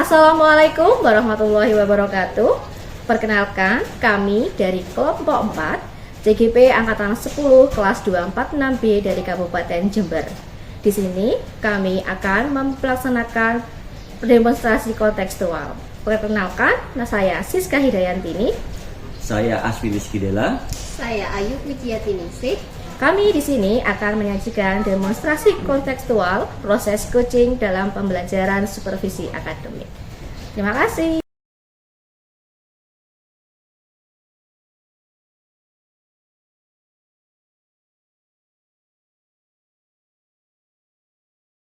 Assalamualaikum warahmatullahi wabarakatuh. Perkenalkan, kami dari kelompok 4 CGP Angkatan 10 kelas 246B dari Kabupaten Jember. Di sini kami akan melaksanakan demonstrasi kontekstual. Perkenalkan, saya Siska Hidayantini. Saya Aswin Rizkidela. Saya Ayu Wijiatiningsih. Kami di sini akan menyajikan demonstrasi kontekstual proses coaching dalam pembelajaran supervisi akademik. Terima kasih.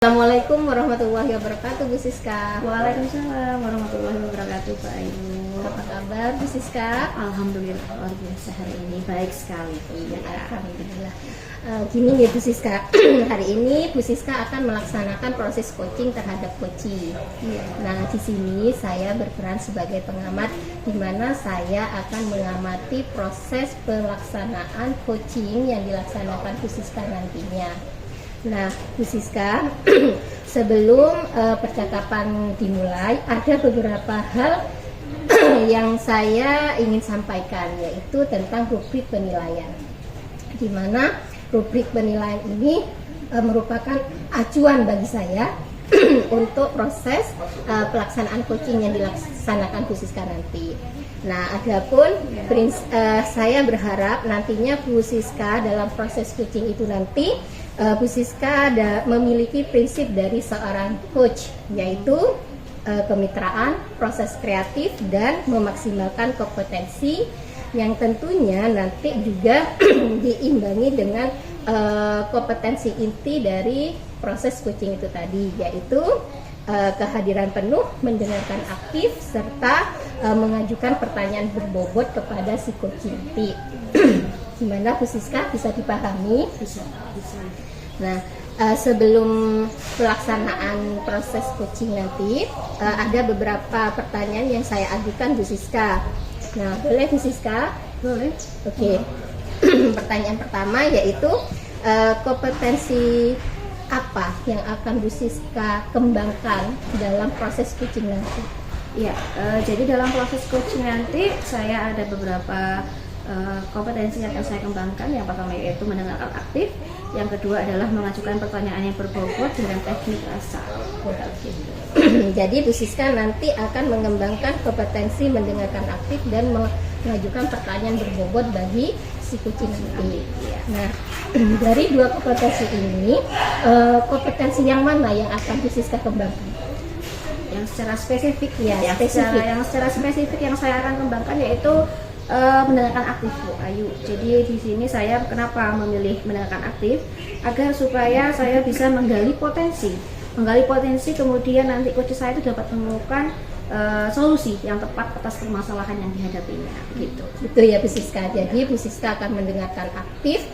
Assalamualaikum warahmatullahi wabarakatuh, Bu Siska. Waalaikumsalam warahmatullahi wabarakatuh, Pak Ayu. Apa kabar, Bu Siska? Alhamdulillah luar biasa hari ini, baik sekali. Ya, alhamdulillah. Gini nih Bu Siska, hari ini Bu Siska akan melaksanakan proses coaching terhadap coachee. Nah, di sini saya berperan sebagai pengamat, di mana saya akan mengamati proses pelaksanaan coaching yang dilaksanakan Bu Siska nantinya. Nah, Bu Siska, sebelum percakapan dimulai, ada beberapa hal yang saya ingin sampaikan, yaitu tentang rubrik penilaian, di mana rubrik penilaian ini merupakan acuan bagi saya untuk proses pelaksanaan coaching yang dilaksanakan Bu Siska nanti. Nah, adapun saya berharap nantinya Bu Siska dalam proses coaching itu nanti Bu Siska memiliki prinsip dari seorang coach, yaitu kemitraan, proses kreatif, dan memaksimalkan kompetensi yang tentunya nanti juga diimbangi dengan kompetensi inti dari proses coaching itu tadi, yaitu kehadiran penuh, mendengarkan aktif, serta mengajukan pertanyaan berbobot kepada si coach inti. Gimana Bu Siska, bisa dipahami? Bisa. Nah, sebelum pelaksanaan proses coaching nanti, ada beberapa pertanyaan yang saya ajukan Bu Siska. Nah, boleh Bu Siska? Boleh. Oke. Pertanyaan pertama yaitu kompetensi apa yang akan Bu Siska kembangkan dalam proses coaching nanti? Ya, jadi dalam proses coaching nanti saya ada beberapa kompetensi yang akan saya kembangkan. Yang pertama yaitu mendengarkan aktif, yang kedua adalah mengajukan pertanyaan yang berbobot dengan teknik rasa. Jadi Bu Siska nanti akan mengembangkan kompetensi mendengarkan aktif dan mengajukan pertanyaan berbobot bagi si coaching nanti. Nah, dari dua kompetensi ini, kompetensi yang mana yang akan Bu Siska kembangkan? Yang secara spesifik ya, secara spesifik yang saya akan kembangkan yaitu mendengarkan aktif, Bu Ayu. Jadi di sini saya kenapa memilih mendengarkan aktif, agar supaya saya bisa menggali potensi, kemudian nanti coach saya itu dapat menemukan solusi yang tepat atas permasalahan yang dihadapinya, gitu. Itu ya Bu Siska. Jadi Bu Siska akan mendengarkan aktif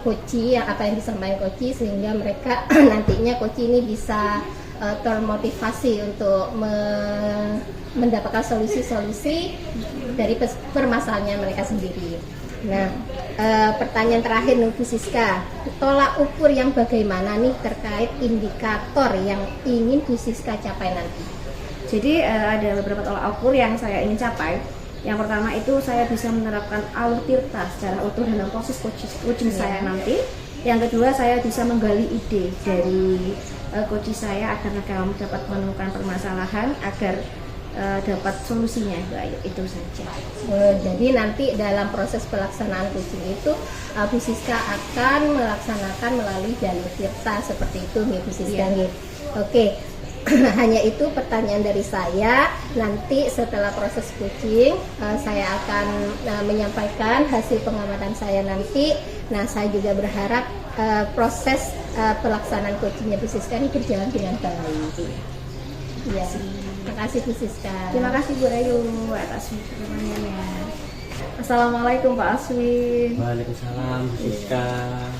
coachee, yang apa yang disampaikan coachee, sehingga mereka nantinya coachee ini bisa termotivasi untuk mendapatkan solusi-solusi dari permasalahan mereka sendiri. Nah, pertanyaan terakhir nih Bu Siska, tolak ukur yang bagaimana nih terkait indikator yang ingin Bu Siska capai nanti? Jadi ada beberapa tolak ukur yang saya ingin capai. Yang pertama itu saya bisa menerapkan alur tirta secara utuh dalam proses coaching saya nanti. Yang kedua, saya bisa menggali ide dari coach saya agar mereka dapat menemukan permasalahan, agar dapat solusinya. Itu saja. Jadi nanti dalam proses pelaksanaan coaching itu Bu Siska akan melaksanakan melalui jalur tirta seperti itu nih Bu Siska. Oke. Hanya itu pertanyaan dari saya. Nanti setelah proses coaching saya akan menyampaikan hasil pengamatan saya nanti. Nah, saya juga berharap proses pelaksanaan coachingnya Bu Siska ini berjalan dengan baik. Ya, terima kasih Bu Siska. Terima kasih Bu Ayu atas pertanyaannya. Assalamualaikum Pak Aswin. Waalaikumsalam Bu Siska.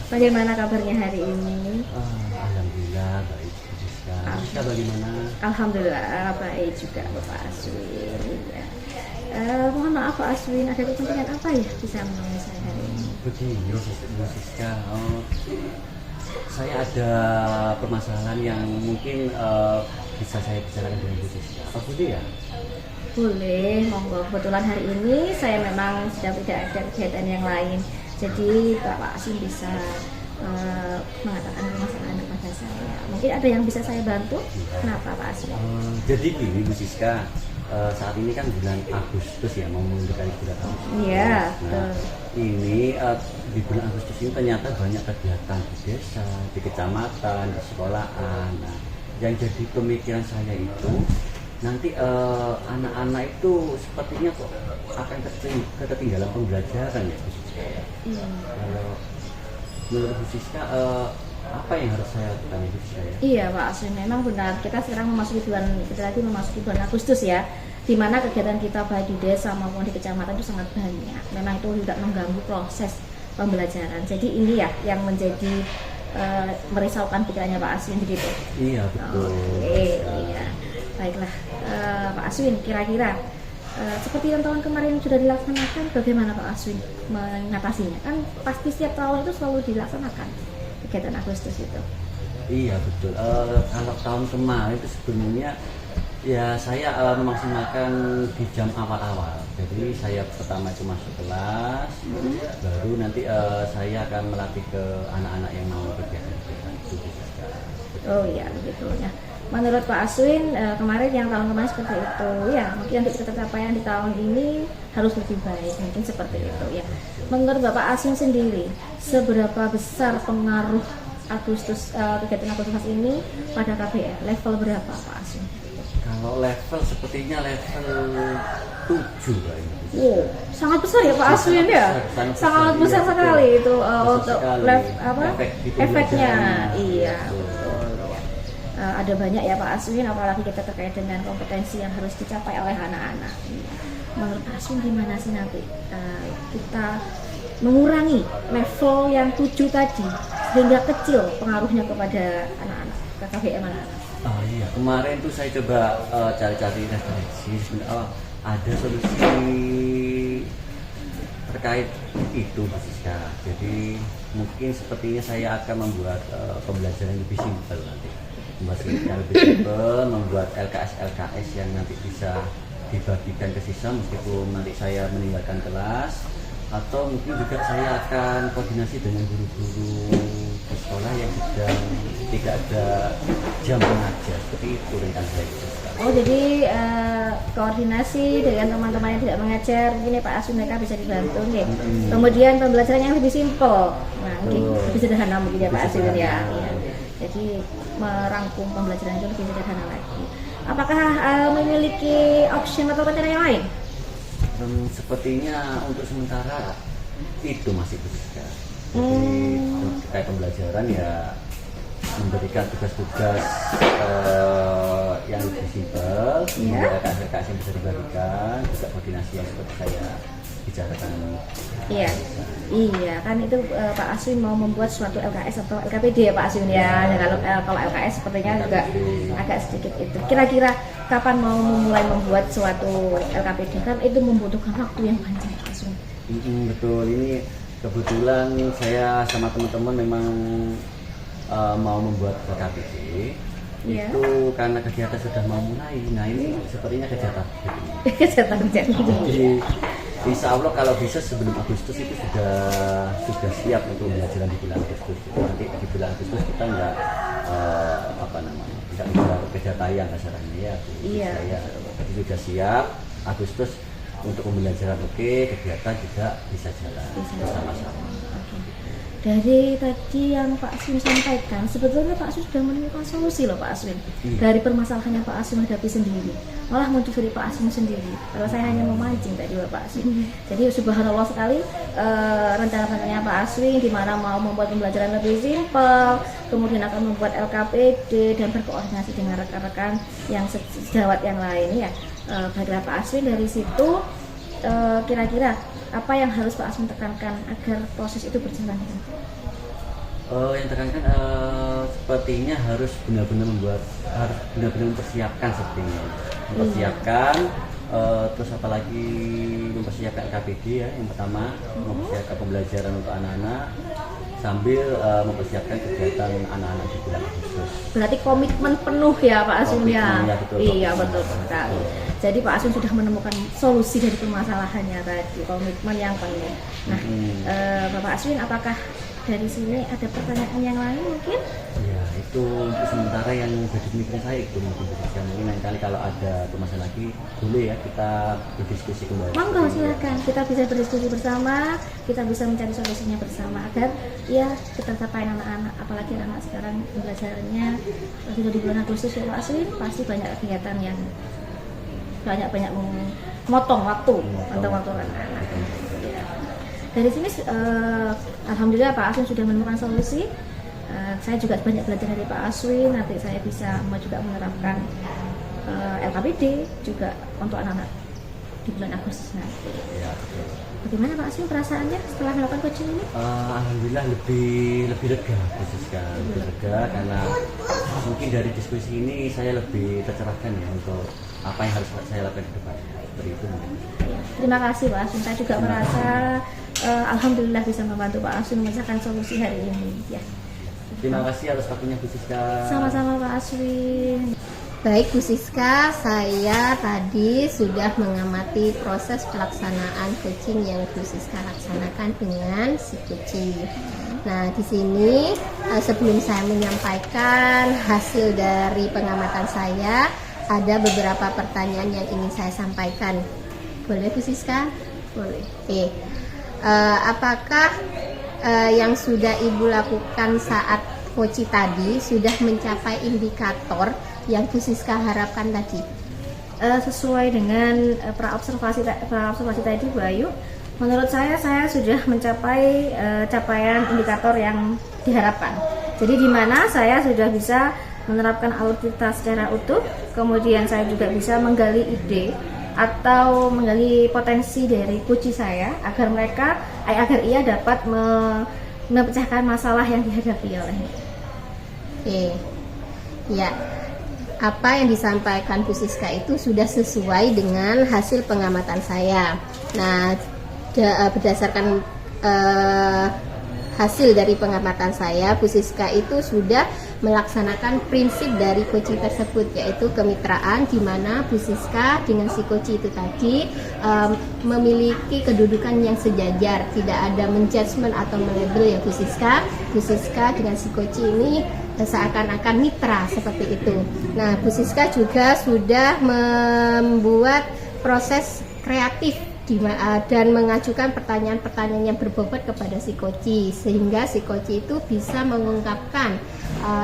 Bagaimana kabarnya hari ini? Alhamdulillah baik Bu Siska. Bu Siska bagaimana? Alhamdulillah baik juga Bapak Aswin. Mohon maaf Pak Aswin, ada kepentingan apa ya bisa menemui saya hari ini? Begini Bu Siska, saya ada permasalahan yang mungkin bisa saya bicarakan dengan Bu Siska. Apa boleh ya? Boleh, monggo. Kebetulan hari ini saya memang sedang tidak ada kegiatan yang lain, jadi Pak Asim bisa mengatakan permasalahan kepada saya. Mungkin ada yang bisa saya bantu. Kenapa Pak Asim? Jadi gini Bu Siska, saat ini kan bulan Agustus ya, mau mendekati bulan Agustus. Iya, Nah, ini di bulan Agustus ini ternyata banyak kegiatan di desa, di kecamatan, di sekolahan. Nah, yang jadi pemikiran saya itu nanti anak-anak itu sepertinya kok akan ketinggalan pembelajaran ya Bu Siska. Kalau menurut Bu Siska, apa yang harus saya lakukan Bu Siska ya? Iya Pak Asim, memang benar. Kita sekarang memasuki bulan Agustus ya, di mana kegiatan kita baik di desa maupun di kecamatan itu sangat banyak. Memang itu tidak mengganggu proses pembelajaran. Jadi ini ya yang menjadi merisaukan pikirannya Pak Aswin begitu. Iya betul. Oke, iya. Baiklah, Pak Aswin, kira-kira seperti yang tahun kemarin sudah dilaksanakan, bagaimana Pak Aswin mengatasinya? Kan pasti setiap tahun itu selalu dilaksanakan kegiatan Agustus itu. Iya betul. Kalau tahun kemarin itu sebenarnya ya saya memaksimalkan di jam awal-awal. Jadi saya pertama itu masuk kelas, baru nanti saya akan melatih ke anak-anak yang mau kegiatan itu. Oh iya begitu ya. Menurut Pak Aswin kemarin yang tahun kemarin seperti itu ya, mungkin untuk pencapaian di tahun ini harus lebih baik, mungkin seperti itu ya. Menurut Bapak Aswin sendiri, seberapa besar pengaruh kegiatan Agustus ini pada KBR? Level berapa Pak Aswin? Kalau level sepertinya level 7 kayaknya. Wow, sangat besar ya Pak Aswin ya, sangat besar sekali itu untuk efeknya. Iya betul. Ada banyak ya Pak Aswin, apalagi kita terkait dengan kompetensi yang harus dicapai oleh anak-anak. Menurut Pak Aswin gimana sih nanti kita mengurangi level yang 7 tadi sehingga kecil pengaruhnya kepada anak-anak, ke KBM anak-anak? Oh iya, kemarin tuh saya coba cari-cari referensi. Sebenarnya ada solusi terkait itu Bu Siska. Jadi mungkin sepertinya saya akan membuat pembelajaran yang lebih simpel nanti. Membuat yang lebih simpel, membuat LKS yang nanti bisa dibagikan ke siswa meskipun nanti saya meninggalkan kelas, atau mungkin juga saya akan koordinasi dengan guru-guru di sekolah yang sedang tidak ada jam mengajar, seperti itu rencana saya. Oh jadi koordinasi dengan teman-teman yang tidak mengajar, ini Pak Aswin mereka bisa dibantu nih. Kemudian pembelajaran yang lebih simpel, nah mungkin lebih sederhana mungkin ya Pak Aswin ya. Jadi merangkum pembelajaran itu lebih sederhana lagi. Apakah memiliki opsi atau rencana yang lain? Sepertinya untuk sementara itu masih bisa. Jadi terkait pembelajaran ya memberikan tugas-tugas yang lebih simpel, LKS yang bisa dibagikan, juga koordinasi yang seperti saya bicarakan. Iya, iya kan itu Pak Aswin mau membuat suatu LKS atau LKPD ya Pak Aswin ya. Dan kalau LKS sepertinya juga agak sedikit itu. Kira-kira kapan mau memulai membuat suatu LKPD, kan itu membutuhkan waktu yang panjang Pak Aswin. Betul, ini kebetulan saya sama teman-teman memang mau membuat LKPD. Itu karena kegiatan sudah mau mulai. Nah ini sepertinya kegiatan jadi insya Allah kalau bisa sebelum Agustus itu sudah siap untuk pembelajaran di bulan Agustus. Nanti di bulan Agustus kita nggak tidak bisa kerja tayang kasarannya ya. Iya. Jadi sudah siap Agustus untuk pembelajaran, kegiatan juga bisa jalan bersama-sama. Dari tadi yang Pak Aswin sampaikan, sebetulnya Pak Aswin sudah menemukan solusi loh Pak Aswin dari permasalahan yang Pak Aswin hadapi sendiri, malah muncul dari Pak Aswin sendiri. Kalau saya hanya memancing tadi Pak Aswin. Jadi subhanallah sekali rencana-rencananya Pak Aswin di mana mau membuat pembelajaran lebih simpel, kemudian akan membuat LKPD dan berkoordinasi dengan rekan-rekan yang sejawat yang lain ya. Baiklah Pak Aswin, dari situ kira-kira apa yang harus Pak Aswin tekankan agar proses itu berjalan? Yang tekankan sepertinya harus benar-benar mempersiapkan sepertinya. Mempersiapkan, terus apalagi mempersiapkan KPD ya yang pertama, mempersiapkan pembelajaran untuk anak-anak. sambil mempersiapkan kegiatan anak-anak di bulan Agustus. Berarti komitmen penuh ya Pak Asun ya. Komitmen, ya, betul. Iya betul sekali. Jadi Pak Asun sudah menemukan solusi dari permasalahannya tadi, komitmen yang penuh. Nah, Bapak Asun, apakah dari sini ada pertanyaan yang lain mungkin? Ya, itu untuk sementara yang jadi pemikiran saya itu mungkin lain kali kalau ada permasalahan lagi boleh ya kita berdiskusi kembali. Monggo silakan, kita bisa berdiskusi bersama, kita bisa mencari solusinya bersama agar ya kita capai anak-anak, apalagi anak sekarang pembelajarannya sudah di bulan Agustus ya Pak Asun, pasti banyak kegiatan yang banyak memotong waktu untuk waktu anak-anak. Dari sini alhamdulillah Pak Asun sudah menemukan solusi. Saya juga banyak belajar dari Pak Aswin, nanti saya bisa juga menerapkan LKPD juga untuk anak-anak di bulan Agustus nanti. Ya, Bagaimana Pak Aswin perasaannya setelah melakukan coaching ini? Alhamdulillah lebih lega, lebih lega karena mungkin dari diskusi ini saya lebih tercerahkan ya untuk apa yang harus saya lakukan ke depan. Seperti itu. Terima kasih Pak Aswin, saya juga merasa alhamdulillah bisa membantu Pak Aswin memecahkan solusi hari ini. Ya. Terima kasih atas waktunya Bu Siska. Sama-sama Pak Aswin. Baik Bu Siska, saya tadi sudah mengamati proses pelaksanaan coaching yang Bu Siska laksanakan dengan si coaching. Nah, di sini sebelum saya menyampaikan hasil dari pengamatan saya, ada beberapa pertanyaan yang ingin saya sampaikan. Boleh Bu Siska? Boleh. Oke. Apakah yang sudah Ibu lakukan saat coaching tadi sudah mencapai indikator yang Bu Siska harapkan tadi? Sesuai dengan praobservasi tadi Bu Ayu, menurut saya sudah mencapai capaian indikator yang diharapkan. Jadi di mana saya sudah bisa menerapkan aluritas secara utuh, kemudian saya juga bisa menggali ide atau menggali potensi dari coach saya agar ia dapat memecahkan masalah yang dihadapi olehnya. Oke, ya, apa yang disampaikan Bu Siska itu sudah sesuai dengan hasil pengamatan saya. Nah, berdasarkan hasil dari pengamatan saya, Bu Siska itu sudah melaksanakan prinsip dari coaching tersebut, yaitu kemitraan, di mana Bu Siska dengan si coach itu tadi memiliki kedudukan yang sejajar, tidak ada menjudgment atau melabel ya Bu Siska. Bu Siska dengan si coach ini seakan-akan mitra seperti itu. Nah, Bu Siska juga sudah membuat proses kreatif dan mengajukan pertanyaan-pertanyaan yang berbobot kepada si coach, sehingga si coach itu bisa mengungkapkan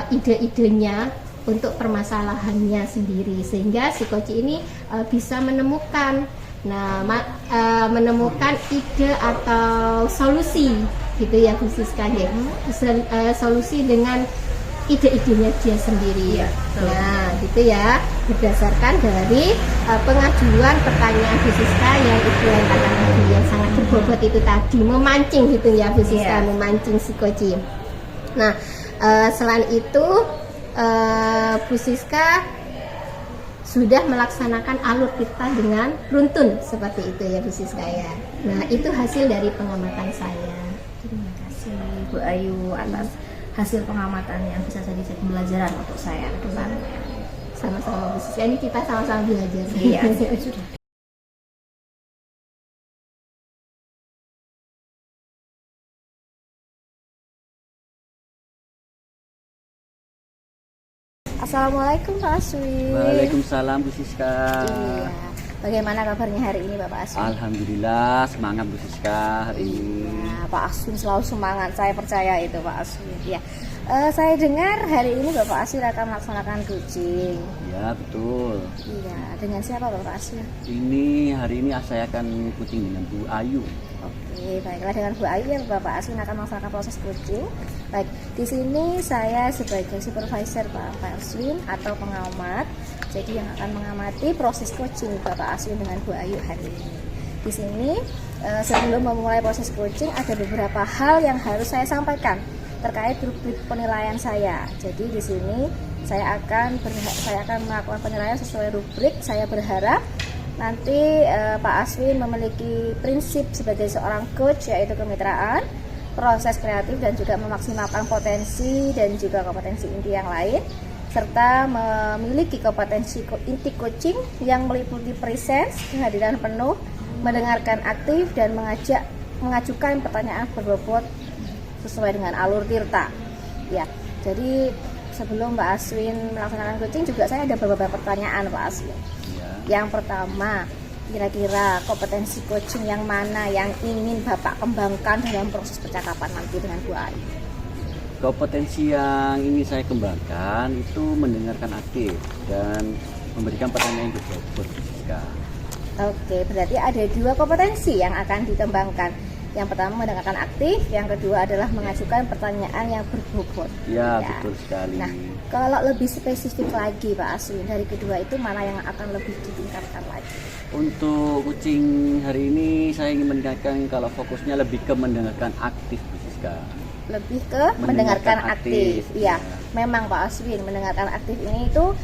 ide-idenya untuk permasalahannya sendiri, sehingga si coach ini bisa menemukan ide atau solusi gitu ya Bu Siska ya. Solusi dengan ide-idenya dia sendiri. Ya, nah, gitu ya, berdasarkan dari pengajuan pertanyaan Bu Siska yang itu yang katakan tadi yang sangat berbobot itu tadi, memancing gitu ya Bu Siska, memancing si coach. Nah, selain itu Bu Siska sudah melaksanakan alur kita dengan runtun seperti itu ya Bu Siska ya. Nah, itu hasil dari pengamatan saya. Terima kasih Bu Ayu atas hasil pengamatan yang bisa jadi pembelajaran untuk saya ke depan. Sama-sama Bu Siska, ini kita sama-sama belajar. Iya, sudah. Assalamualaikum Pak Aswin. Waalaikumsalam Bu Siska. Iya. Bagaimana kabarnya hari ini Bapak Aswin? Alhamdulillah semangat Bu Siska hari ini. Nah, Pak Aswin selalu semangat, saya percaya itu Pak Aswin. Ya. Saya dengar hari ini Bapak Aswin akan melaksanakan coaching. Ya betul. Iya, dengan siapa Bapak Aswin? Ini hari ini saya akan coaching dengan Bu Ayu. Oke, baiklah, dengan Bu Ayu ya Bapak Aswin akan melaksanakan proses coaching. Baik, di sini saya sebagai supervisor Bapak Aswin atau pengamat, jadi yang akan mengamati proses coaching Bapak Aswin dengan Bu Ayu hari ini. Di sini sebelum memulai proses coaching ada beberapa hal yang harus saya sampaikan terkait rubrik penilaian saya. Jadi di sini saya akan melakukan penilaian sesuai rubrik. Saya berharap nanti Pak Aswin memiliki prinsip sebagai seorang coach, yaitu kemitraan, proses kreatif dan juga memaksimalkan potensi dan juga kompetensi inti yang lain, serta memiliki kompetensi inti coaching yang meliputi presence, kehadiran penuh, mendengarkan aktif, dan mengajukan pertanyaan berbobot sesuai dengan alur Tirta. Ya, jadi sebelum Mbak Aswin melaksanakan coaching juga saya ada beberapa pertanyaan Pak Aswin. Yang pertama, kira-kira kompetensi coaching yang mana yang ingin Bapak kembangkan dalam proses percakapan nanti dengan Bu Ayu? Kompetensi yang ingin saya kembangkan itu mendengarkan aktif dan memberikan pertanyaan yang berbobot, Siska. Oke, berarti ada 2 kompetensi yang akan dikembangkan. Yang pertama mendengarkan aktif, yang kedua adalah mengajukan pertanyaan yang berbobot. Ya, betul sekali. Nah, kalau lebih spesifik lagi Pak Aswin, dari kedua itu mana yang akan lebih ditingkatkan lagi? Untuk coaching hari ini saya ingin meningkatkan kalau fokusnya lebih ke mendengarkan aktif, Bu Siska. Lebih ke mendengarkan aktif. Iya, memang Pak Aswin, mendengarkan aktif ini itu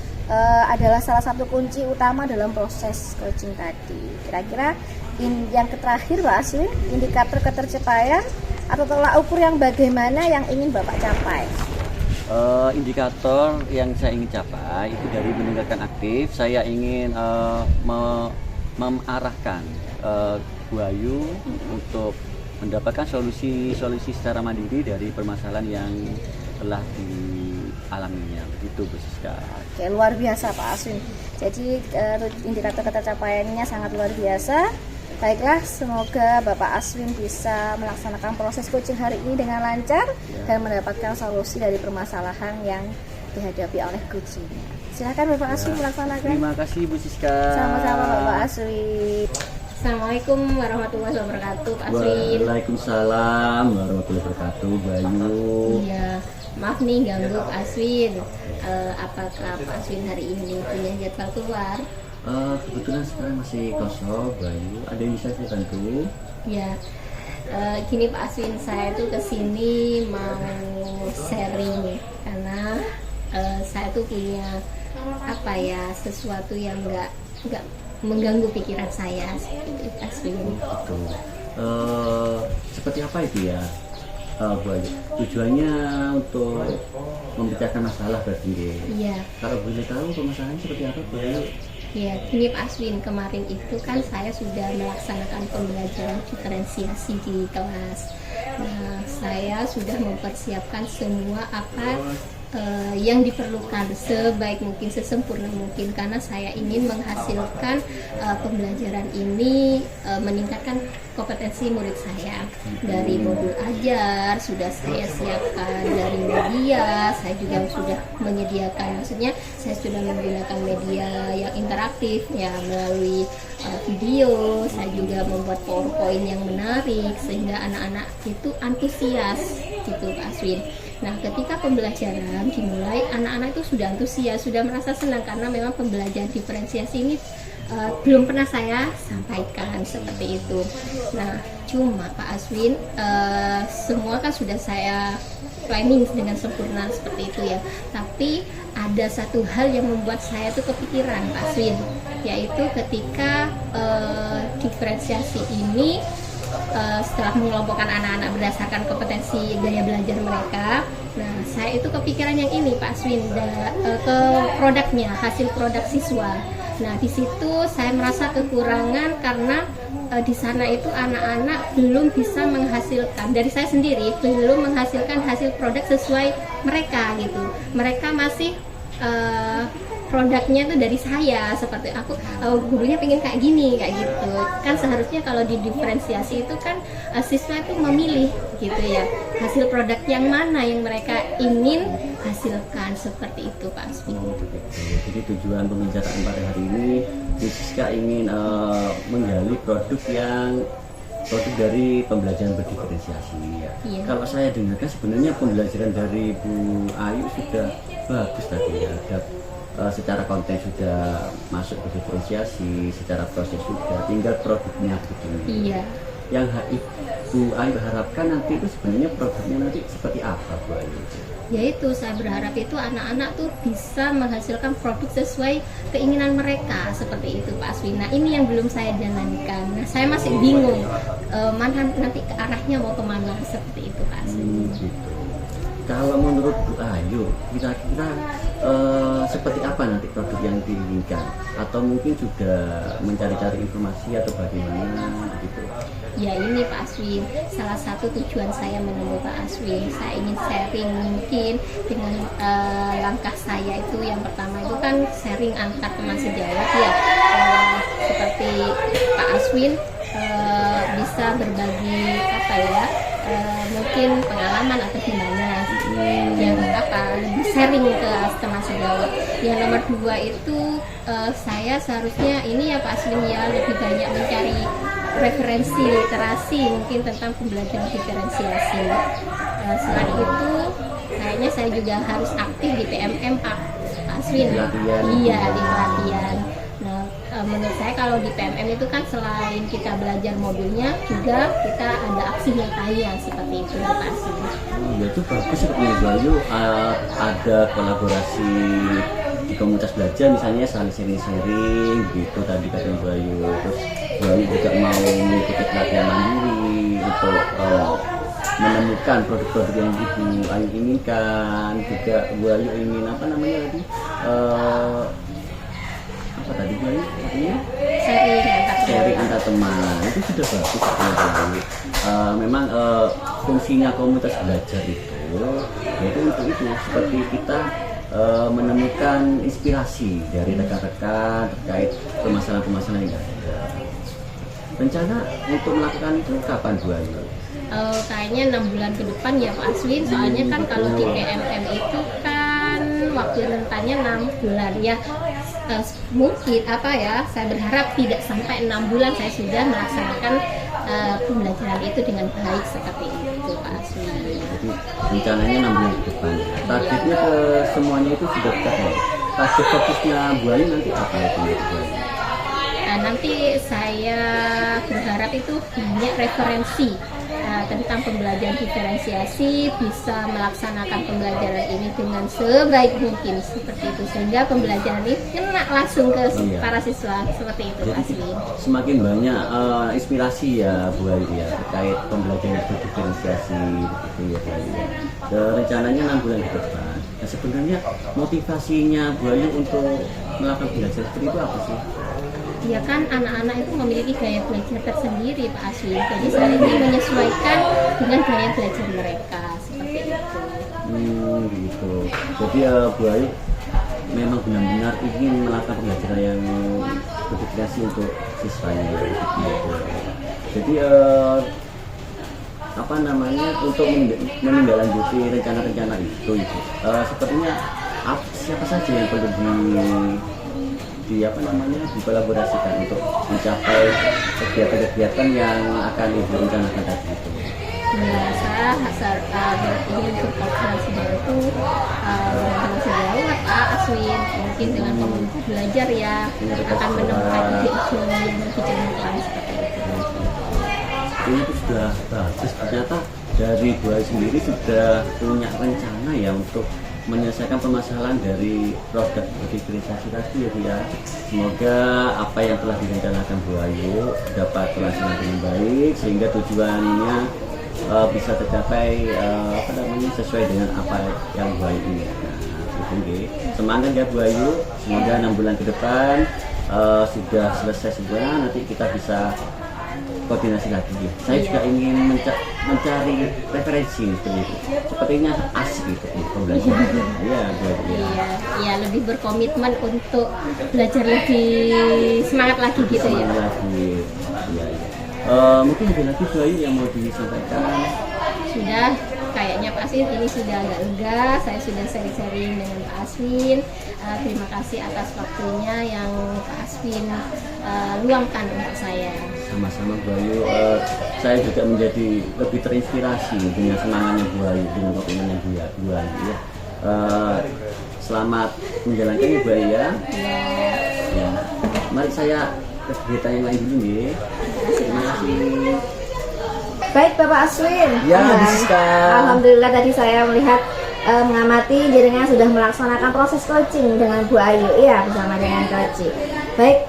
adalah salah satu kunci utama dalam proses coaching tadi. Kira-kira yang terakhir Pak Aswin, indikator ketercapaian atau tolak ukur yang bagaimana yang ingin Bapak capai? Indikator yang saya ingin capai itu dari mendengarkan aktif. Saya ingin mengarahkan Bu Ayu untuk mendapatkan solusi secara mandiri dari permasalahan yang telah dialaminya. Begitu Bu Siska. Oke, luar biasa Pak Aswin. Jadi indikator ketercapaiannya sangat luar biasa. Baiklah, semoga Bapak Aswin bisa melaksanakan proses coaching hari ini dengan lancar dan mendapatkan solusi dari permasalahan yang dihadapi oleh coachingnya. Silakan Bapak Aswin melaksanakan. Terima kasih Bu Siska. Sama-sama Bapak Aswin. Assalamualaikum warahmatullahi wabarakatuh, Pak Aswin. Waalaikumsalam warahmatullahi wabarakatuh, Bayu. Iya, maaf nih ganggu Pak Aswin. Apakah Pak Aswin hari ini punya jadwal keluar? Kebetulan sekarang masih kosong, Bayu. Ada yang bisa saya bantu? Ya, gini Pak Aswin, saya tuh kesini mau sharing karena saya tuh punya apa ya, sesuatu yang nggak mengganggu pikiran saya seperti itu, Pak Aswin. Betul. Seperti apa itu ya, Bu Ayu? Tujuannya untuk memecahkan masalah berarti. Iya. Kalau boleh tahu permasalahannya seperti apa, Bu Ayu? Ya, gini Pak Aswin, kemarin itu kan saya sudah melaksanakan pembelajaran diferensiasi di kelas. Nah, saya sudah mempersiapkan semua apa yang diperlukan sebaik mungkin, sesempurna mungkin, karena saya ingin menghasilkan pembelajaran ini meningkatkan kompetensi murid saya. Dari modul ajar sudah saya siapkan, dari media saya juga sudah menyediakan, maksudnya saya sudah menggunakan media yang interaktif ya, melalui video. Saya juga membuat PowerPoint yang menarik sehingga anak-anak itu antusias gitu Pak Aswin. Nah, ketika pembelajaran dimulai, anak-anak itu sudah antusias, sudah merasa senang karena memang pembelajaran diferensiasi ini belum pernah saya sampaikan seperti itu. Nah, cuma Pak Aswin, semua kan sudah saya planning dengan sempurna seperti itu ya. Tapi ada satu hal yang membuat saya tuh kepikiran Pak Aswin, yaitu ketika diferensiasi ini setelah mengelompokkan anak-anak berdasarkan kompetensi gaya belajar mereka, nah saya itu kepikiran yang ini Pak Aswin, ke produknya, hasil produk siswa. Nah di situ saya merasa kekurangan karena di sana itu anak-anak belum bisa menghasilkan, dari saya sendiri belum menghasilkan hasil produk sesuai mereka gitu. Mereka masih produknya itu dari saya, seperti aku gurunya pengen kayak gini, kayak gitu kan. Seharusnya kalau di diferensiasi itu kan siswa itu memilih gitu ya, hasil produk yang mana yang mereka ingin hasilkan, seperti itu Pak Aswin. Jadi tujuan pembicaraan pada hari ini, Siska ingin menggali produk dari pembelajaran berdiferensiasi ya. Iya. Kalau saya dengarkan sebenarnya pembelajaran dari Bu Ayu sudah bagus tadi ya. Secara konten sudah masuk ke diferensiasi, secara proses sudah, tinggal produknya gitu. Iya. Yang Bu Ayu harapkan nanti itu sebenarnya produknya nanti seperti apa Bu Ayu? Yaitu saya berharap itu anak-anak tuh bisa menghasilkan produk sesuai keinginan mereka seperti itu Pak Aswin. Nah ini yang belum saya jalankan. Nah saya masih bingung mana nanti ke arahnya mau kemana seperti itu Pak Aswin. Gitu. Kalau menurut Bu Ayu, kira-kira seperti apa nanti produk yang diinginkan? Atau mungkin juga mencari-cari informasi atau bagaimana gitu? Ya ini Pak Aswin, salah satu tujuan saya menemui Pak Aswin, saya ingin sharing mungkin dengan langkah saya itu yang pertama itu kan sharing antar teman sejawat ya, seperti Pak Aswin bisa berbagi apa ya, mungkin pengalaman atau gimana, yang apa lebih sharing ke teman sejawat. Yang nomor 2 itu saya seharusnya ini ya Pak Aswin ya lebih banyak mencari referensi literasi mungkin tentang pembelajaran diferensiasi. Selain itu kayaknya saya juga harus aktif di PMM Pak Aswin. Iya di pelatihan. Nah menurut saya kalau di PMM itu kan selain kita belajar modulnya juga kita ada aksi nyatanya seperti itu Pak Aswin. Ya itu bagus seperti Bu Ayu, ada kolaborasi di komunitas belajar misalnya saling sharing-sharing gitu tadi kata Bu Ayu. Terus Bu Ayu juga mau mengikuti pelatihan mandiri untuk menemukan produk-produk yang Ibu Ayu inginkan. Juga Bu Ayu ingin apa namanya tadi apa tadi Bu Ayu? Sharing antar teman itu sudah bagus Bu Ayu. Memang fungsinya komunitas belajar itu yaitu untuk itu seperti kita menemukan inspirasi dari rekan-rekan terkait permasalahan-permasalahan yang ada. Rencana untuk melakukan itu kapan Bu Ayu? Kayaknya 6 bulan ke depan ya Pak Aswin, soalnya kan kalau di PMM itu kan waktu rentannya 6 bulan ya. Mungkin apa ya, saya berharap tidak sampai 6 bulan saya sudah melaksanakan pembelajaran itu dengan baik seperti itu Pak Aswin. Jadi rencananya 6 bulan ke depan. Targetnya ke semuanya itu sudah tercapai. Target fokusnya Bu Ayu nanti apa ya Bu Ayu? Nanti saya berharap itu banyak referensi tentang pembelajaran diferensiasi, bisa melaksanakan pembelajaran ini dengan sebaik mungkin seperti itu sehingga pembelajaran ini kena langsung ke para siswa seperti itu Pak Aswin. Semakin banyak inspirasi ya Bu Ayu ya terkait pembelajaran diferensiasi begitu ya Bu Ayu. Rencananya 6 bulan ke depan. Nah, sebenarnya motivasinya Bu Ayu untuk melakukan belajar seperti itu apa sih? Ya kan anak-anak itu memiliki gaya belajar tersendiri Pak Aswin, jadi saya ingin menyesuaikan dengan gaya belajar mereka seperti itu. Gitu. Jadi Bu Ayu memang benar-benar ingin melakukan pembelajaran yang berdedikasi untuk siswanya gitu. Jadi apa namanya untuk menindaklanjuti rencana-rencana itu sepertinya siapa saja yang perlu dikolaborasikan untuk mencapai kegiatan-kegiatan yang akan Ibu rencanakan tadi itu. Saya ingin berkolaborasi dengan itu dengan sejawat Pak Aswin, mungkin dengan komunitas belajar ya akan menemukan ide-ide yang lebih cemerlang seperti itu. Ini sudah bagus, ternyata dari Bu Ayu sendiri sudah punya rencana ya untuk menyelesaikan permasalahan dari produk diferensiasi tadi ya Bu ya. Semoga apa yang telah direncanakan Bu Ayu dapat terlaksana dengan baik sehingga tujuannya bisa tercapai sesuai dengan apa yang Bu Ayu inginkan. Semangat ya Bu Ayu, semoga 6 bulan ke depan sudah selesai semua, nanti kita bisa koordinasi lagi. Saya juga ingin mencari referensi seperti itu. Sepertinya asik gitu pembelajaran. Iya, lebih berkomitmen untuk belajar lebih semangat lagi gitu ya. Mungkin ada lagi Bu Ayu yang mau disampaikan? Sudah, kayaknya Pak Aswin ini sudah agak lega. Saya sudah sharing-sharing dengan Pak Aswin. Terima kasih atas waktunya yang Pak Aswin luangkan untuk saya. Sama-sama Bu Ayu, saya juga menjadi lebih terinspirasi dengan semangatnya Bu Ayu, dengan komitmennya Bu Ayu ya. Selamat menjalankan ya Bu Ayu ya. Ya. Mari saya ke kegiatan yang lain dulu ya. Terima kasih. Baik Bapak Aswin. Ya, Bu Baik. Siska. Alhamdulillah tadi saya melihat mengamati jenengan sudah melaksanakan proses coaching dengan Bu Ayu ya bersama dengan coaching. Baik,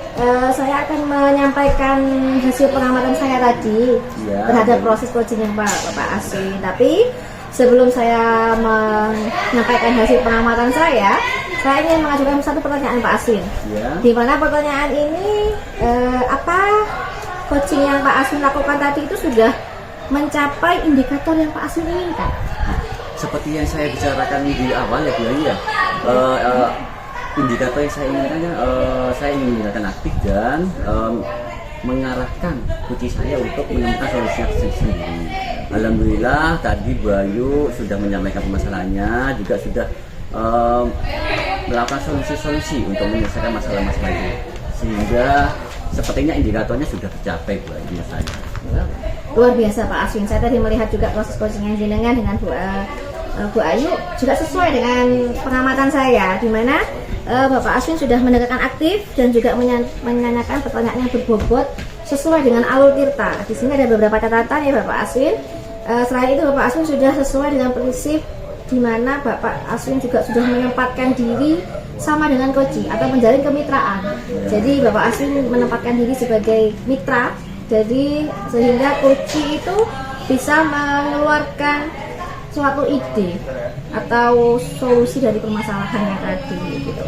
saya akan menyampaikan hasil pengamatan saya tadi Ya. terhadap proses coaching yang Bapak Aswin. Tapi sebelum saya menyampaikan hasil pengamatan saya ingin mengajukan satu pertanyaan Pak Aswin. Ya. Di mana pertanyaan ini apa coaching yang Pak Aswin lakukan tadi itu sudah mencapai indikator yang Pak Aswin inginkan? Seperti yang saya bicarakan di awal ya Bu Ayu ya, indikator yang saya inginkan saya ingin menggunakan aktif dan mengarahkan kuci saya untuk menemukan solusi sendiri. Alhamdulillah tadi Bu Ayu sudah menyampaikan permasalahannya, juga sudah melakukan solusi-solusi untuk menyelesaikan masalah-masalah itu, sehingga sepertinya indikatornya sudah tercapai Bu Ayu saya. Luar biasa Pak Aswin. Saya tadi melihat juga proses coaching yang jenengan dengan Bu Ayu juga sesuai dengan pengamatan saya, di mana Bapak Aswin sudah mendengarkan aktif dan juga menanyakan pertanyaan yang berbobot sesuai dengan alur tirta. Di sini ada beberapa catatan ya Bapak Aswin. Selain itu Bapak Aswin sudah sesuai dengan prinsip di mana Bapak Aswin juga sudah menempatkan diri sama dengan coach atau menjalin kemitraan. Jadi Bapak Aswin menempatkan diri sebagai mitra, jadi sehingga coach itu bisa mengeluarkan suatu ide atau solusi dari permasalahannya tadi gitu.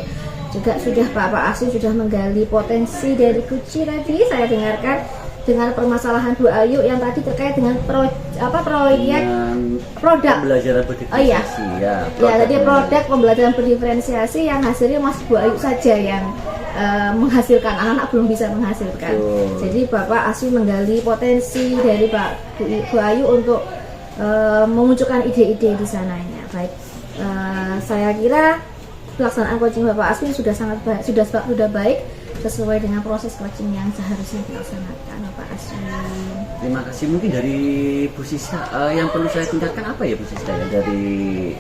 Juga sudah Bapak Aswin sudah menggali potensi dari Kuci tadi saya dengarkan dengan permasalahan Bu Ayu yang tadi terkait dengan proyek produk Pembelajaran berdiferensiasi ya. tadi produk pembelajaran berdiferensiasi yang hasilnya Mas Bu Ayu saja yang menghasilkan, anak-anak belum bisa menghasilkan. Jadi Bapak Aswin menggali potensi dari Bu Ayu untuk memunculkan ide-ide di sananya. Baik, saya kira pelaksanaan coaching Bapak Aswin sudah sangat baik, sudah baik sesuai dengan proses coaching yang seharusnya dilaksanakan Bapak Aswin. Terima kasih. Mungkin dari Bu Siska yang perlu saya tingkatkan apa ya Bu Siska ya dari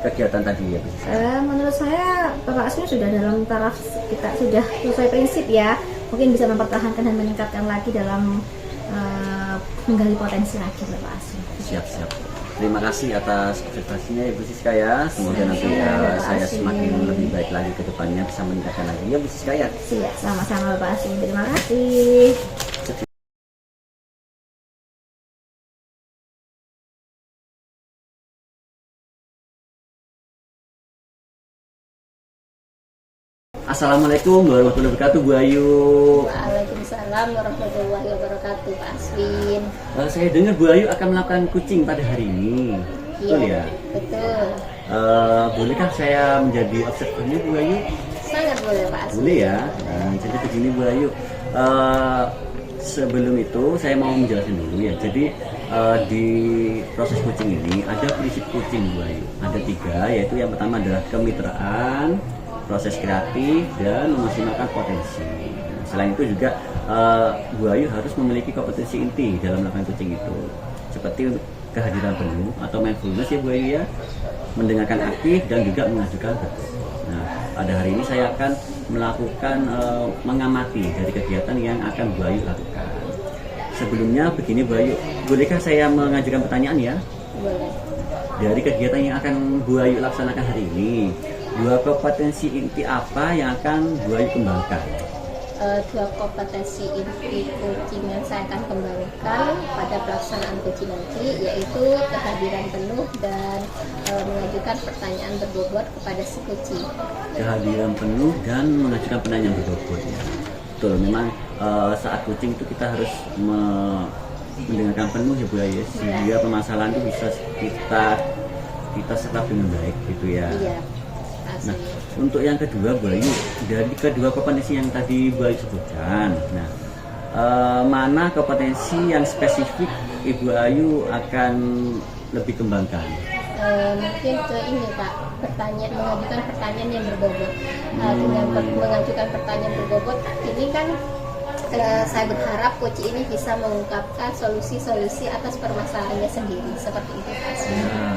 kegiatan tadi ya Bu Siska? Menurut saya Bapak Aswin sudah dalam taraf kita sudah sesuai prinsip ya. Mungkin bisa mempertahankan dan meningkatkan lagi dalam menggali potensi lagi Bapak Aswin. Siap. Terima kasih atas observasinya ya Bu Siska ya. Semoga nanti saya semakin lebih baik lagi ke depannya, bisa meningkatkan lagi ya Bu Siska ya. Siap, sama-sama Bapak Aswin. Terima kasih. Assalamualaikum warahmatullahi wabarakatuh Bu Ayu. Waalaikumsalam warahmatullahi wabarakatuh Pak Aswin. Saya dengar Bu Ayu akan melakukan coaching pada hari ini. Betul ya? Betul. Bolehkah saya menjadi observernya Bu Ayu? Sangat boleh Pak Aswin. Boleh ya. Jadi begini Bu Ayu. Sebelum itu saya mau menjelaskan dulu ya. Jadi di proses coaching ini ada prinsip coaching Bu Ayu. Ada 3, yaitu yang pertama adalah kemitraan, proses kreatif, dan memaksimalkan potensi. Selain itu juga Bu Ayu harus memiliki kompetensi inti dalam melakukan coaching itu, seperti kehadiran penuh atau mindfulness ya Bu Ayu ya, mendengarkan aktif dan juga mengajukan betul. Nah, pada hari ini saya akan melakukan mengamati dari kegiatan yang akan Bu Ayu lakukan. Sebelumnya begini Bu Ayu, bolehkah saya mengajukan pertanyaan ya? Boleh. Dari kegiatan yang akan Bu Ayu laksanakan hari ini, 2 kompetensi inti apa yang akan Bu Ayu kembangkan? 2 kompetensi inti coaching yang saya akan kembangkan pada pelaksanaan coaching nanti, yaitu kehadiran penuh dan mengajukan pertanyaan berbobot kepada si coaching. Kehadiran penuh dan mengajukan pertanyaan berbobot ya. Betul, memang saat coaching itu kita harus mendengarkan penuh ya Bu Ayu, sehingga permasalahan itu bisa kita serap dengan baik gitu ya. Iya. Nah, untuk yang kedua Bu Ayu, dari kedua kompetensi yang tadi Bu Ayu sebutkan, nah mana kompetensi yang spesifik Ibu Ayu akan lebih kembangkan? Mungkin ke ini Pak, mengajukan pertanyaan yang berbobot. Dengan mengajukan pertanyaan berbobot ini kan saya berharap coach ini bisa mengungkapkan solusi-solusi atas permasalahannya sendiri, seperti itu Pak. Nah,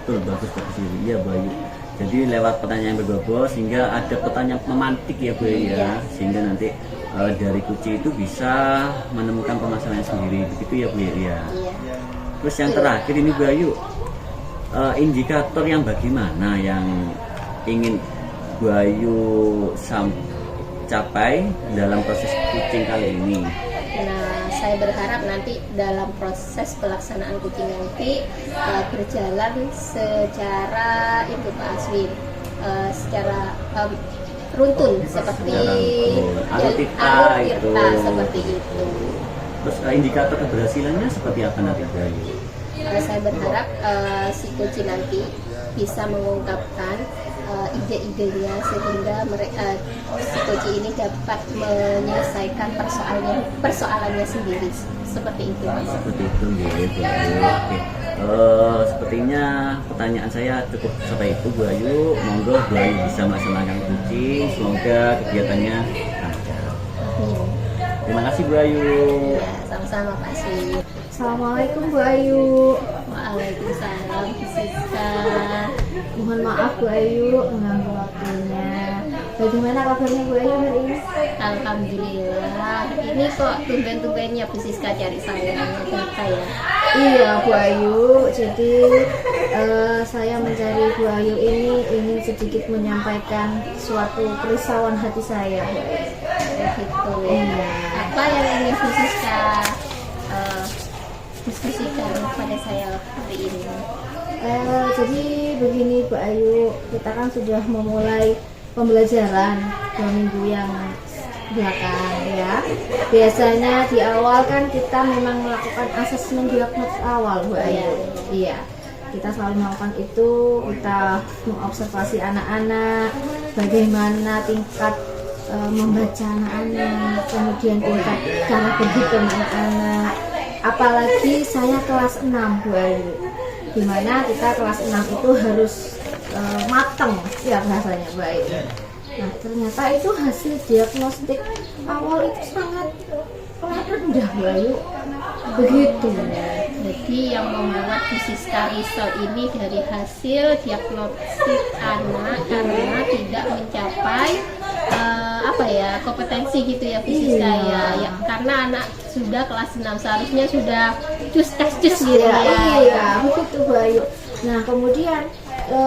betul, bagus iya Bu Ayu. Jadi lewat pertanyaan yang berbobot sehingga ada pertanyaan memantik ya Bu Ayu ya, sehingga nanti dari kunci itu bisa menemukan permasalahan sendiri, begitu ya Bu ya. Iya. Terus yang terakhir ini Bu Ayu, indikator yang bagaimana yang ingin Bu Ayu capai dalam proses coaching kali ini? Nah, saya berharap nanti dalam proses pelaksanaan coaching nanti berjalan secara itu Pak Aswin, secara runtun seperti alur tirta itu. Seperti itu. Terus indikator keberhasilannya seperti apa nanti Bu Ayu? Saya berharap si coaching nanti bisa mengungkapkan ide-idenya sehingga mereka si coach ini dapat menyelesaikan persoalannya sendiri seperti itu. Seperti itu gitu. Oke. Sepertinya pertanyaan saya cukup sampai itu Bu Ayu. Monggo Bu Ayu bisa melaksanakan coaching. Semoga kegiatannya lancar. Terima kasih Bu Ayu. Ya, sama-sama Pak Sri. Assalamualaikum Bu Ayu. Waalaikumsalam Bu Siska. Mohon maaf Bu Ayu mengganggu waktunya. Bagaimana kabarnya Bu Ayu hari ini? Alhamdulillah. Ini kok tumben-tumbennya Bu Siska cari saya ternyata ya. Iya Bu Ayu. Jadi saya mencari Bu Ayu ini ingin sedikit menyampaikan suatu kerisauan hati saya. Begitu. Iya. Apa yang ingin Bu Siska diskusikan pada saya hari ini? Jadi begini Bu Ayu, kita kan sudah memulai pembelajaran 2 minggu yang belakang ya. Biasanya di awal kan kita memang melakukan asesmen diagnosis awal Bu Ayu. Iya. Kita selalu melakukan itu, kita mengobservasi anak-anak, bagaimana tingkat membaca anak-anak, kemudian tingkat cara berhitung anak-anak. Apalagi saya kelas 6 Bu Ayu, dimana kita kelas 6 itu harus mateng ya bahasanya Bu Ayu. Nah ternyata itu hasil diagnostik awal itu sangat rendah Bu Ayu. Begitu. Jadi yang membuat Bu Siska risau ini dari hasil diagnostik anak karena tidak mencapai kompetensi gitu ya Bu Siska ya. Karena anak sudah kelas 6 seharusnya sudah cus gitu ya. Iya, begitu Bu Ayu. Nah kemudian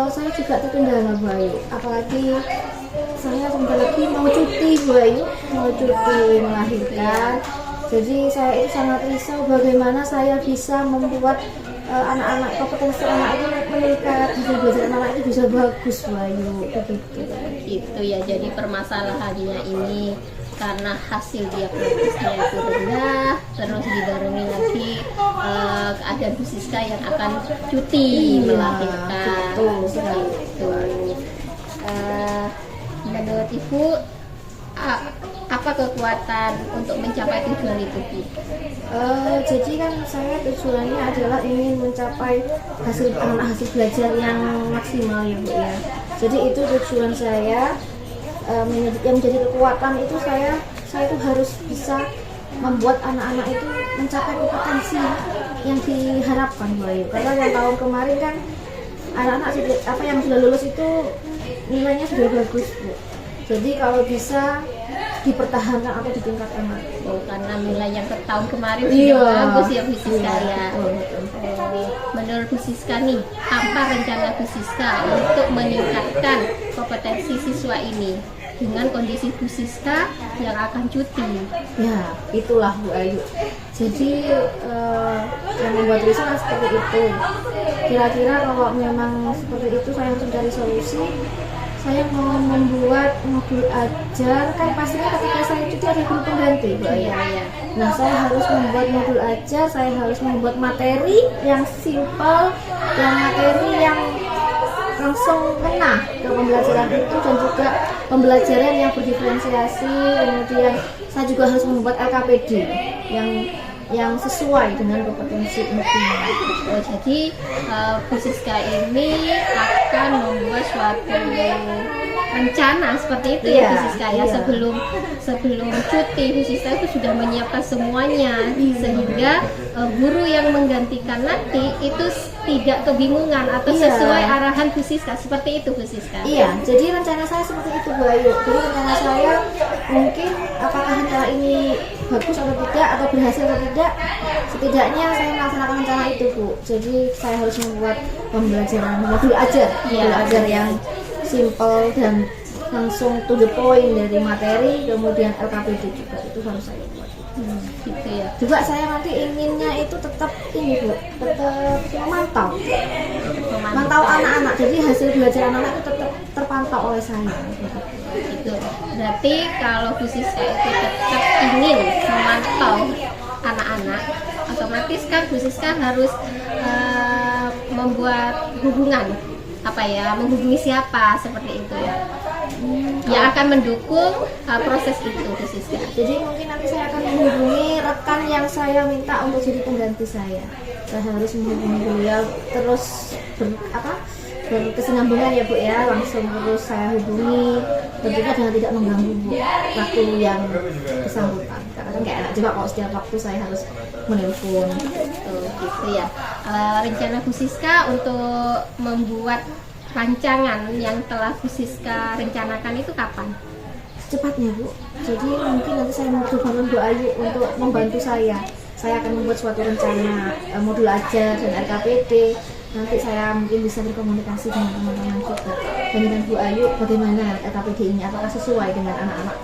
saya juga terkendala Bu Ayu, apalagi saya sebentar lagi mau cuti Bu Ayu, mau cuti melahirkan. Jadi saya itu sangat risau bagaimana saya bisa membuat anak-anak kompetensi anak itu meningkat, hasil belajar anak itu bisa bagus Bu Ayu, begitu. Itu ya, jadi permasalahannya ini karena hasil diagnosisnya itu rendah, terus dibarengi lagi keadaan Bu Siska yang akan cuti melahirkan. Betul. Menurut Ibu apa kekuatan untuk mencapai tujuan itu Bu? Jadi kan saya tujuannya adalah ingin mencapai hasil belajar yang maksimal ya Bu ya. Jadi itu tujuan saya. Yang menjadi kekuatan itu saya itu harus bisa membuat anak-anak itu mencapai kompetensi yang diharapkan Bu Ayu. Karena yang tahun kemarin kan anak-anak yang sudah lulus itu nilainya sudah bagus Bu. Jadi kalau bisa dipertahankan atau ditingkatkan lagi. Karena nilai yang tahun kemarin sudah bagus ya Bu Siska ya. Menurut Bu Siska nih, apa rencana Bu Siska untuk meningkatkan kompetensi siswa ini dengan kondisi Bu Siska yang akan cuti? Ya, itulah Bu Ayu. Jadi yang membuat risau seperti itu. Kira-kira kalau memang seperti itu saya harus mencari solusi. Saya mau membuat modul ajar, kan pastinya ketika saya cuti ada guru pengganti Bu Ayu. Nah saya harus membuat modul ajar, saya harus membuat materi yang simpel, materi yang langsung kena ke pembelajaran itu, dan juga pembelajaran yang berdiferensiasi. Kemudian saya juga harus membuat LKPD yang sesuai dengan kompetensi intinya. Jadi Bu Siska ini akan membuat suatu rencana seperti itu Iya, ya Bu Siska ya. iya. Sebelum cuti Bu Siska itu sudah menyiapkan semuanya sehingga guru yang menggantikan nanti itu tidak kebingungan atau Iya. sesuai arahan Bu Siska, seperti itu Bu Siska. Iya, jadi rencana saya seperti itu Bu Ayu. Jadi rencana saya mungkin apakah rencana ini bagus atau tidak atau berhasil atau tidak, setidaknya saya melaksanakan rencana itu Bu. Jadi saya harus membuat pembelajaran modul ajar, Iya, modul ajar yang simple dan langsung to the point dari materi, kemudian LKPD juga itu harus saya buat. Gitu ya. Juga saya nanti inginnya itu tetap ini Bu, tetap memantau anak-anak. Jadi hasil belajar anak-anak itu tetap terpantau oleh saya. Gitu. Berarti kalau Bu Siska itu tetap ingin memantau anak-anak, otomatis kan Bu Siska harus membuat hubungan menghubungi siapa seperti itu ya, yang akan mendukung proses itu Bu Siska. Jadi mungkin nanti saya akan menghubungi rekan yang saya minta untuk jadi pengganti saya. Saya harus menghubungi beliau terus berkesinambungan ya Bu ya, langsung terus saya hubungi, tentunya dengan tidak mengganggu Bu waktu yang bersangkutan. Karena kan nggak enak juga kalau setiap waktu saya harus menelpon. Gitu ya. Rencana Bu Siska untuk membuat rancangan yang telah Bu Siska rencanakan itu kapan? Secepatnya Bu. Jadi mungkin nanti saya mau bangun Bu Ayu untuk membantu saya. Saya akan membuat suatu rencana modul ajar dan RKPD. Nanti saya mungkin bisa berkomunikasi dengan teman-teman juga dan dengan Bu Ayu bagaimana RKPD ini, apakah sesuai dengan anak-anak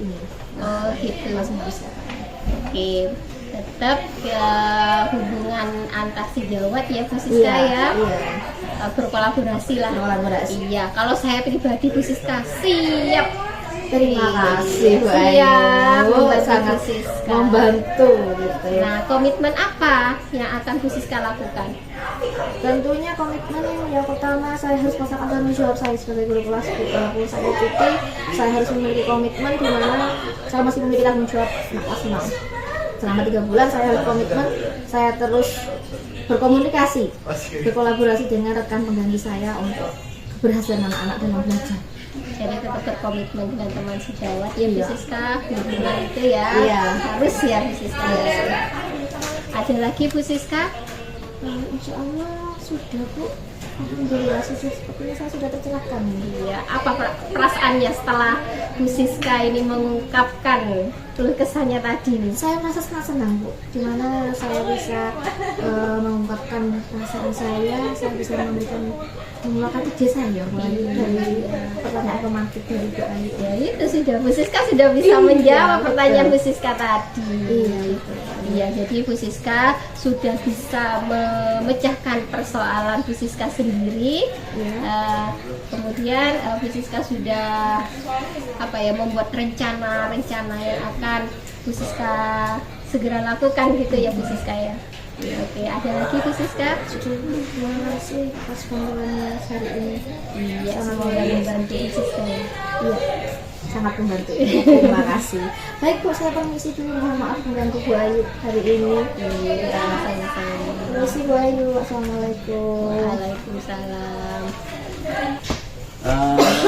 ini. Oh gitu. Langsung bisa. Oke, tetap hubungan antar sejawat ya Bu Siska Iya. berkolaborasi lah. Kolaborasi. Iya, kalau saya pribadi Bu Siska siap. Terima kasih Bu Siap Ayu. membantu Sangat Bu Siska. membantu gitu ya. Nah, komitmen apa yang akan Bu Siska lakukan? Tentunya komitmen yang pertama saya harus melaksanakan tanggung jawab saya sebagai guru kelas. Walaupun saya cuti, saya harus memiliki komitmen di mana saya masih memiliki tanggung jawab kelas 6. Selama 3 bulan saya harus komitmen, saya terus berkomunikasi, berkolaborasi dengan rekan pengganti saya untuk keberhasilan anak-anak dalam belajar. Jadi tetap berkomitmen dengan teman sejawat ya Bu Iya. Siska, hubungan itu ya Iya. harus ya Bu Siska ya. Ada lagi Bu Siska? Insya Allah sudah Bu. Alhamdulillah sepertinya saya sudah tercerahkan. Iya, apa perasaannya setelah Bu Siska ini mengungkapkan keluh kesahnya tadi nih? Saya merasa sangat senang Bu, dimana saya bisa mengungkapkan perasaan saya bisa mengeluarkan ide saya mulai dari pertanyaan pemantik dari Bu Ayu. Ya itu sudah Bu Siska sudah bisa menjawab pertanyaan Bu Siska tadi. Iya, gitu. Iya, jadi Bu Siska sudah bisa memecahkan persoalan Bu Siska sendiri. Iya. Kemudian Bu Siska sudah membuat rencana-rencana yang akan Bu Siska segera lakukan gitu ya Bu Siska ya. Oke, ada lagi Bu Siska? Terima kasih atas bantuannya hari ini. Iya, Sangat semoga membantu Bu Siska ya. Iya, sangat membantu. Terima kasih. Baik Bu, saya permisi dulu. Mohon maaf mengganggu Bu Ayu hari ini. Iya, sama-sama. Permisi Bu Ayu. Assalamualaikum. Waalaikumsalam.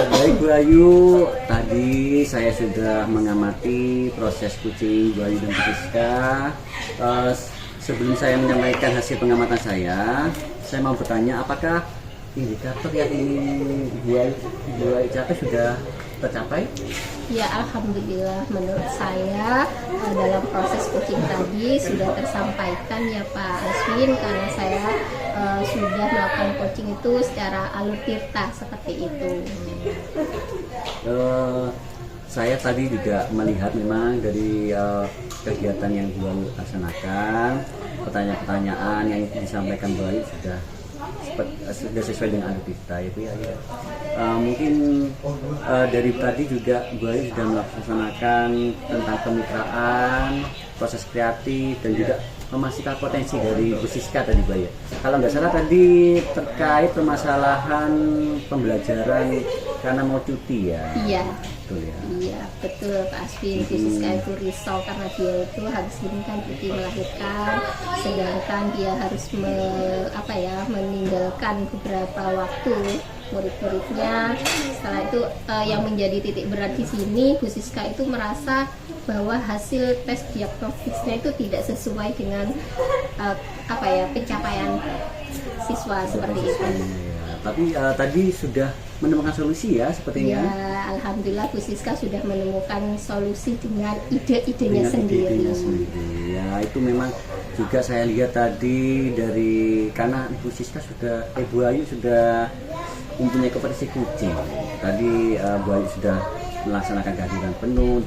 Baik Bu Ayu, tadi saya sudah mengamati proses coaching Bu Ayu dan Bu Siska. Sebelum saya menyampaikan hasil pengamatan saya mau bertanya apakah indikator yang ingin Bu Ayu capai sudah tercapai? Ya alhamdulillah menurut saya dalam proses coaching tadi sudah tersampaikan ya Pak Aswin, karena saya sudah melakukan coaching itu secara alur tirta seperti itu. Saya tadi juga melihat memang dari kegiatan yang Bu Ayu laksanakan, pertanyaan-pertanyaan yang disampaikan Bu Ayu sudah sesuai dengan alur kita ya Bu ya. Mungkin dari tadi juga Bu Ayu sudah melaksanakan tentang kemitraan, proses kreatif dan juga memastikan potensi dari Bu Siska tadi Bu Ayu. Kalau nggak salah tadi terkait permasalahan pembelajaran karena mau cuti ya. Iya. Betul ya. Iya betul Pak Aswin. Bu Siska itu risau karena dia itu habis ini kan cuti melahirkan, sedangkan dia harus meninggalkan beberapa waktu murid-muridnya. Setelah itu yang menjadi titik berat di sini, Bu Siska itu merasa bahwa hasil tes diagnostisnya itu tidak sesuai dengan pencapaian siswa seperti itu. Tapi tadi sudah menemukan solusi ya sepertinya. Ya, alhamdulillah Bu Siska sudah menemukan solusi dengan ide-idenya sendiri. Ya, itu memang juga saya lihat tadi dari karena Bu Siska sudah Bu Ayu sudah mempunyai kompetisi kucing. Tadi Bu Ayu sudah melaksanakan kehadiran penuh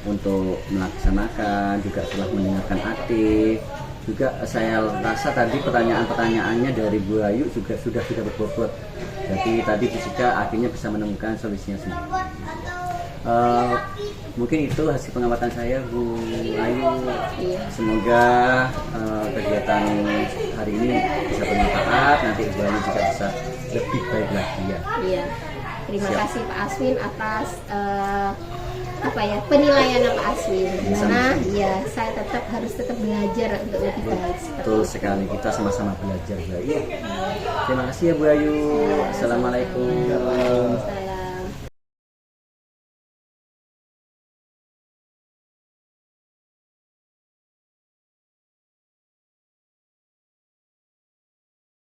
untuk melaksanakan, juga telah mendengarkan aktif. Juga saya rasa tadi pertanyaan-pertanyaannya dari Bu Ayu juga sudah berbobot. Jadi tadi Fisika akhirnya bisa menemukan solusinya sendiri. Mungkin itu hasil pengamatan saya, Bu Ayu. Semoga kegiatan hari ini bisa bermanfaat. Nanti Bu Ayu juga bisa lebih baik lagi ya. Iya. Terima kasih Pak Aswin atas penilaian Pak Aswin. Karena ya saya harus tetap belajar untuk lebih baik. Betul sekali, kita sama-sama belajar. Iya. Terima kasih ya Bu Ayu. Assalamualaikum.